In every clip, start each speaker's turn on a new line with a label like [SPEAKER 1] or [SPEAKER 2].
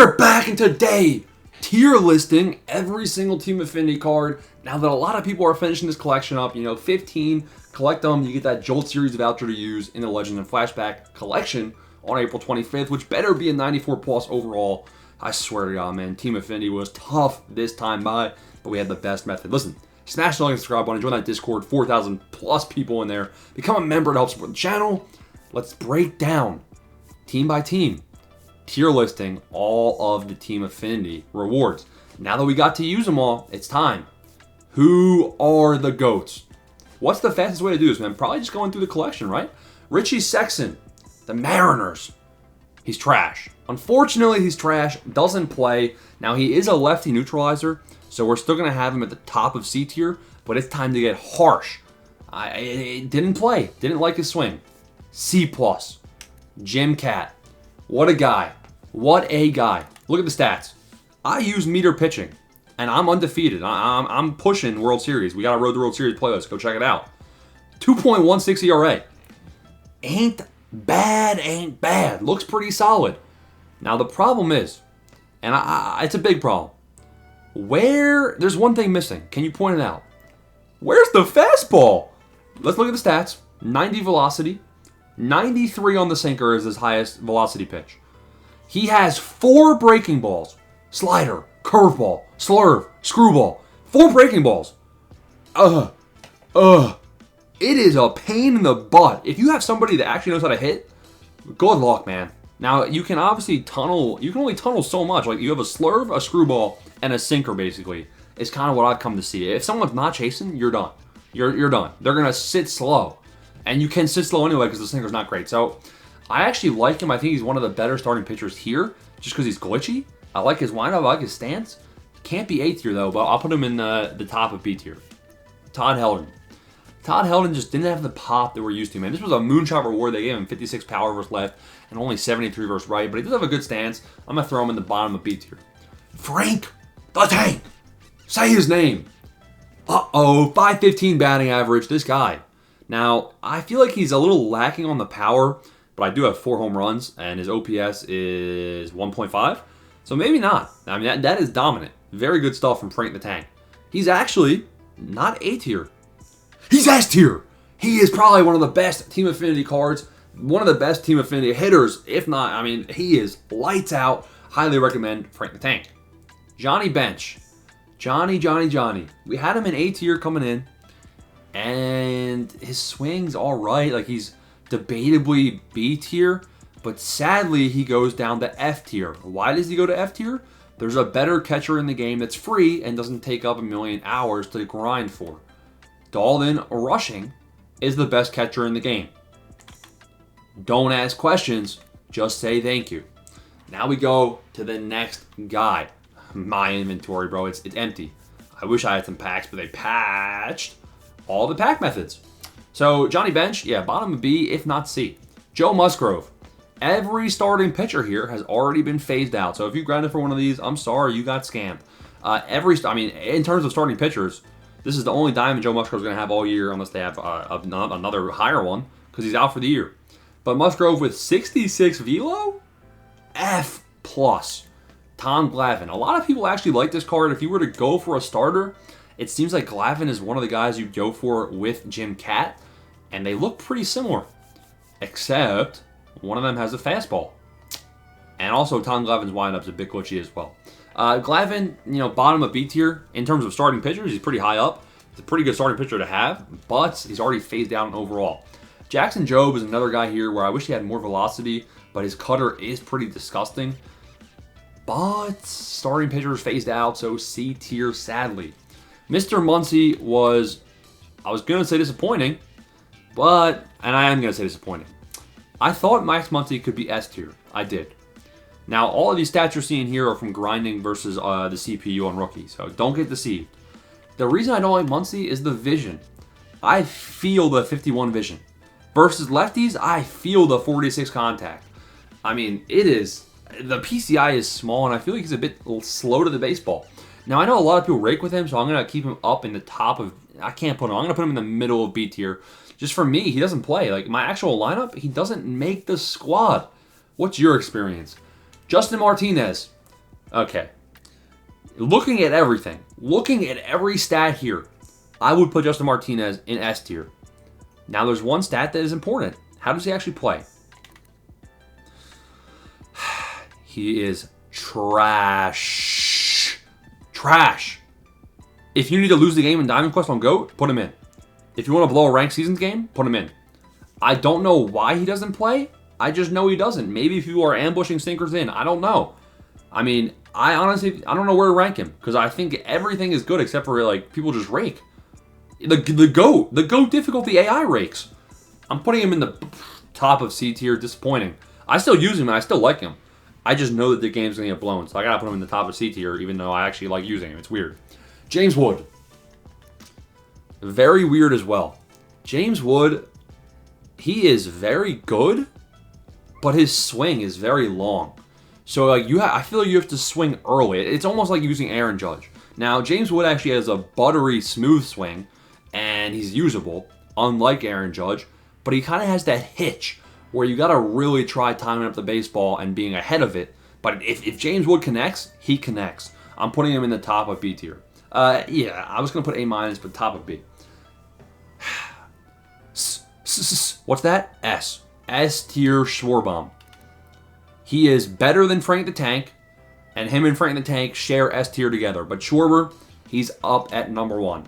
[SPEAKER 1] are back, and today, tier listing every single Team Affinity card. Now that a lot of people are finishing this collection up, 15, collect them, you get that Jolt Series voucher to use in the Legends and Flashback collection on April 25th, which better be a 94 plus overall. I swear to God, man, Team Affinity was tough this time by, but we had the best method. Listen, smash the like and subscribe button, join that Discord, 4,000 plus people in there. Become a member to help support the channel. Let's break down, team by team, tier listing all of the Team Affinity rewards. Now that we got to use them all, it's time. Who are the GOATs? What's the fastest way to do this, man? Probably just going through the collection, right? Richie Sexson, the Mariners. He's trash. Unfortunately, he's trash. Doesn't play. Now, he is a lefty neutralizer, so we're still going to have him at the top of C tier, but it's time to get harsh. I didn't play. Didn't like his swing. C+. Jim Cat. What a guy. What a guy. Look at the stats. I use meter pitching, and I'm undefeated. I'm pushing World Series. We got a Road to World Series playlist. Go check it out. 2.16 ERA. Ain't bad. Looks pretty solid. Now, the problem is, and it's a big problem, there's one thing missing. Can you point it out? Where's the fastball? Let's look at the stats. 90 velocity. 93 on the sinker is his highest velocity pitch. He has 4 breaking balls. Slider, curveball, slurve, screwball. 4 breaking balls. It is a pain in the butt. If you have somebody that actually knows how to hit, good luck, man. Now, you can obviously tunnel. You can only tunnel so much. Like, you have a slurve, a screwball, and a sinker, basically. It's kind of what I've come to see. If someone's not chasing, you're done. You're done. They're going to sit slow. And you can sit slow anyway because the sinker's not great. So, I actually like him. I think he's one of the better starting pitchers here just because he's glitchy. I like his windup. I like his stance. Can't be A tier, though, but I'll put him in the top of B tier. Todd Helton. Todd Helton just didn't have the pop that we're used to, man. This was a moonshot reward. They gave him 56 power versus left and only 73 versus right, but he does have a good stance. I'm going to throw him in the bottom of B tier. Frank the Tank. Say his name. 515 batting average. This guy. Now, I feel like he's a little lacking on the power, but I do have 4 home runs, and his OPS is 1.5. So maybe not. I mean, that is dominant. Very good stuff from Frank the Tank. He's actually not A tier. He's S tier. He is probably one of the best Team Affinity cards, one of the best Team Affinity hitters. If not, I mean, he is lights out. Highly recommend Frank the Tank. Johnny Bench. Johnny. We had him in A tier coming in, and his swing's all right. Like, he's debatably B tier, but sadly, he goes down to F tier. Why does he go to F tier? There's a better catcher in the game that's free and doesn't take up a million hours to grind for. Dalton Rushing is the best catcher in the game. Don't ask questions, just say thank you. Now we go to the next guy. My inventory, bro, it's empty. I wish I had some packs, but they patched all the pack methods. So Johnny Bench, yeah, bottom of B, if not C. Joe Musgrove. Every starting pitcher here has already been phased out. So if you grinded for one of these, I'm sorry, you got scammed. In terms of starting pitchers, this is the only diamond Joe Musgrove's going to have all year unless they have another higher one because he's out for the year. But Musgrove with 66 velo, F+. Tom Glavine. A lot of people actually like this card. If you were to go for a starter, it seems like Glavine is one of the guys you'd go for with Jim Cat, and they look pretty similar, except one of them has a fastball. And also, Tom Glavine's windup's a bit glitchy as well. Glavine, bottom of B tier. In terms of starting pitchers, he's pretty high up. He's a pretty good starting pitcher to have, but he's already phased out overall. Jackson Jobe is another guy here where I wish he had more velocity, but his cutter is pretty disgusting. But starting pitchers phased out, so C tier, sadly. Mr. Muncy I was going to say disappointing, and I am going to say disappointing. I thought Max Muncy could be S tier. I did. Now, all of these stats you're seeing here are from grinding versus the CPU on rookie, so don't get deceived. The reason I don't like Muncy is the vision. I feel the 51 vision. Versus lefties, I feel the 46 contact. I mean, the PCI is small, and I feel like he's a bit slow to the baseball. Now, I know a lot of people rake with him, so I'm going to keep him up in the top of... I can't put him... I'm going to put him in the middle of B tier. Just for me, he doesn't play. Like, my actual lineup, he doesn't make the squad. What's your experience? Justin Martinez. Okay. Looking at everything, looking at every stat here, I would put Justin Martinez in S tier. Now, there's one stat that is important. How does he actually play? He is trash. Trash. If you need to lose the game in Diamond Quest on GOAT, put him in. If you want to blow a ranked seasons game, put him in. I don't know why he doesn't play. I just know he doesn't. Maybe if you are ambushing sinkers in, I don't know. I mean, I honestly, I don't know where to rank him because I think everything is good except for like people just rake. The GOAT difficulty AI rakes. I'm putting him in the top of C tier. Disappointing. I still use him and I still like him. I just know that the game's gonna get blown, so I gotta put him in the top of C tier, even though I actually like using him. It's weird. James Wood. Very weird as well. James Wood, he is very good, but his swing is very long. So like I feel like you have to swing early. It's almost like using Aaron Judge. Now James Wood actually has a buttery smooth swing, and he's usable, unlike Aaron Judge. But he kind of has that hitch where you gotta really try timing up the baseball and being ahead of it. But if James Wood connects, he connects. I'm putting him in the top of B tier. Yeah, I was gonna put A-, but top of B. What's that? S. S tier Schwarbaum. He is better than Frank the Tank, and him and Frank the Tank share S tier together. But Schwarber, he's up at number 1.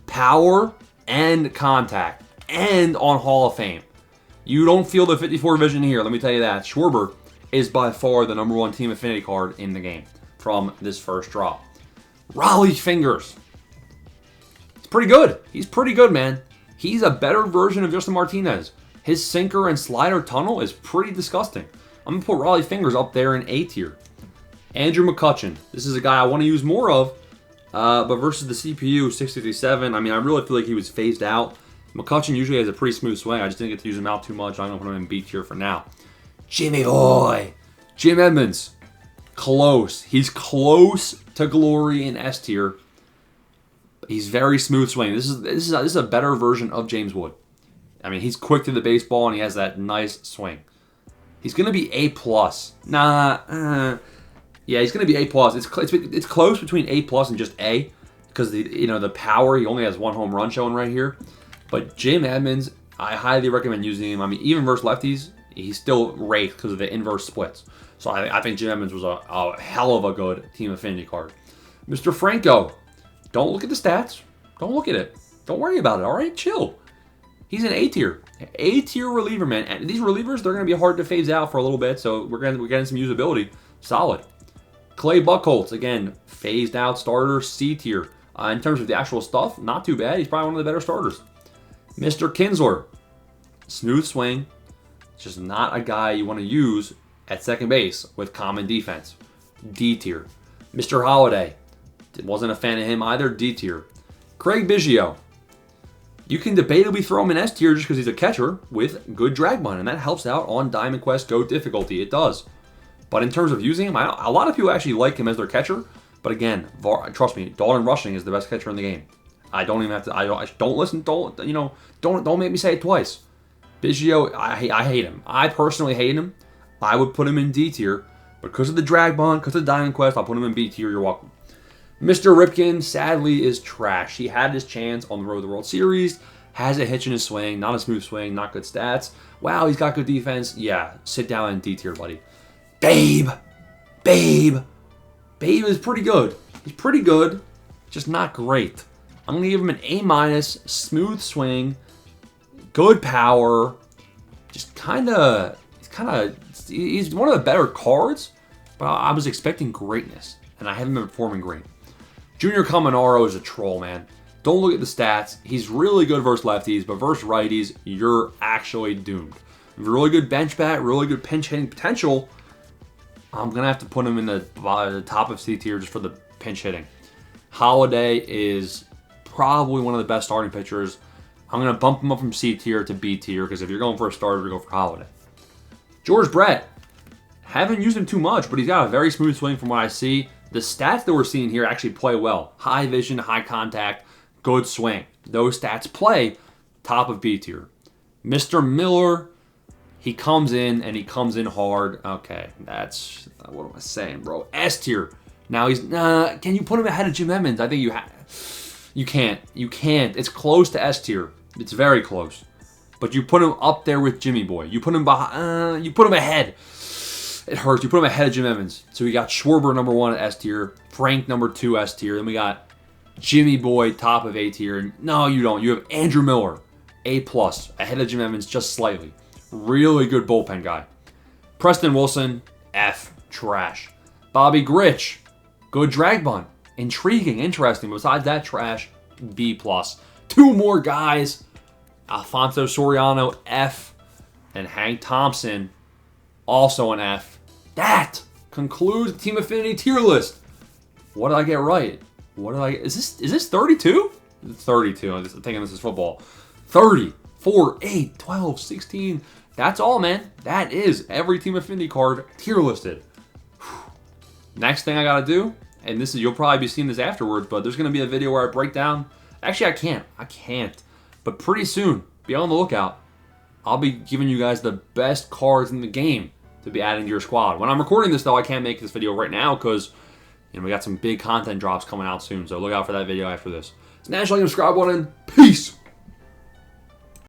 [SPEAKER 1] Power and contact, and on Hall of Fame. You don't feel the 54 vision here, let me tell you that. Schwarber is by far the number 1 Team Affinity card in the game from this first drop. Raleigh Fingers. It's pretty good. He's pretty good, man. He's a better version of Justin Martinez. His sinker and slider tunnel is pretty disgusting. I'm going to put Raleigh Fingers up there in A tier. Andrew McCutchen. This is a guy I want to use more of, but versus the CPU 657, I mean, I really feel like he was phased out. McCutchen usually has a pretty smooth swing. I just didn't get to use him out too much. I'm going to put him in B tier for now. Jimmy Hoy. Jim Edmonds. Close. He's close to glory in S tier. He's very smooth swing. This is a better version of James Wood. I mean, he's quick to the baseball and he has that nice swing. He's going to be A+. Yeah, he's going to be A+. It's close between A+ and just A because the power, he only has 1 home run showing right here. But Jim Edmonds, I highly recommend using him. I mean, even versus lefties, he's still raked because of the inverse splits. So I think Jim Edmonds was a hell of a good Team Affinity card. Mr. Franco, don't look at the stats. Don't look at it. Don't worry about it, all right? Chill. He's an A tier. A tier reliever, man. And these relievers, they're going to be hard to phase out for a little bit, so we're getting some usability. Solid. Clay Buchholz, again, phased out starter, C tier. In terms of the actual stuff, not too bad. He's probably one of the better starters. Mr. Kinsler, smooth swing. Just not a guy you want to use at second base with common defense. D tier. Mr. Holiday, wasn't a fan of him either. D tier. Craig Biggio, you can debatably throw him in S tier just because he's a catcher with good drag bun, and that helps out on Diamond Quest GOAT difficulty. It does. But in terms of using him, a lot of people actually like him as their catcher. But again, trust me, Dalton Rushing is the best catcher in the game. I don't even have to. Don't listen. Don't make me say it twice. Biggio, I hate him. I personally hate him. I would put him in D tier, but because of the drag bun, because of Diamond Quest, I'll put him in B tier. You're welcome. Mr. Ripken, sadly, is trash. He had his chance on the road to the World Series, has a hitch in his swing, not a smooth swing, not good stats. Wow, he's got good defense. Yeah, sit down in D tier, buddy. Babe is pretty good. He's pretty good, just not great. I'm going to give him an A-, smooth swing, good power, just he's one of the better cards, but I was expecting greatness, and I haven't been performing great. Junior Caminero is a troll, man. Don't look at the stats. He's really good versus lefties, but versus righties, you're actually doomed. Really good bench bat, really good pinch hitting potential. I'm going to have to put him in the top of C tier just for the pinch hitting. Holiday is probably one of the best starting pitchers. I'm going to bump him up from C tier to B tier because if you're going for a starter, go for Holiday. George Brett. Haven't used him too much, but he's got a very smooth swing from what I see. The stats that we're seeing here actually play well. High vision, high contact, good swing. Those stats play top of B tier. Mr. Miller, he comes in and he comes in hard. Okay, what am I saying, bro? S tier. Now he's, can you put him ahead of Jim Edmonds? I think you can't. You can't. It's close to S tier. It's very close. But you put him up there with Jimmy Boy. You put him behind, you put him ahead. It hurts. You put him ahead of Jim Edmonds. So we got Schwarber number 1 at S tier, Frank number 2 S tier. Then we got Jimmy Boy top of A tier. No, you don't. You have Andrew Miller, A+, ahead of Jim Edmonds just slightly. Really good bullpen guy. Preston Wilson, F, trash. Bobby Grich, good drag bunt. Intriguing, interesting. Besides that, trash, B+. 2 more guys. Alfonso Soriano, F, and Hank Thompson, also an F. That concludes the Team Affinity tier list. What did I get right? Is this 32? It's 32. I'm thinking this is football. 30, 4, 8, 12, 16. That's all, man. That is every Team Affinity card tier listed. Next thing I gotta do, and this is, you'll probably be seeing this afterwards, but there's gonna be a video where I break down. Actually, I can't. But pretty soon, be on the lookout. I'll be giving you guys the best cards in the game to be adding to your squad. When I'm recording this, though, I can't make this video right now because we got some big content drops coming out soon. So look out for that video after this. Smash like and subscribe button. Peace.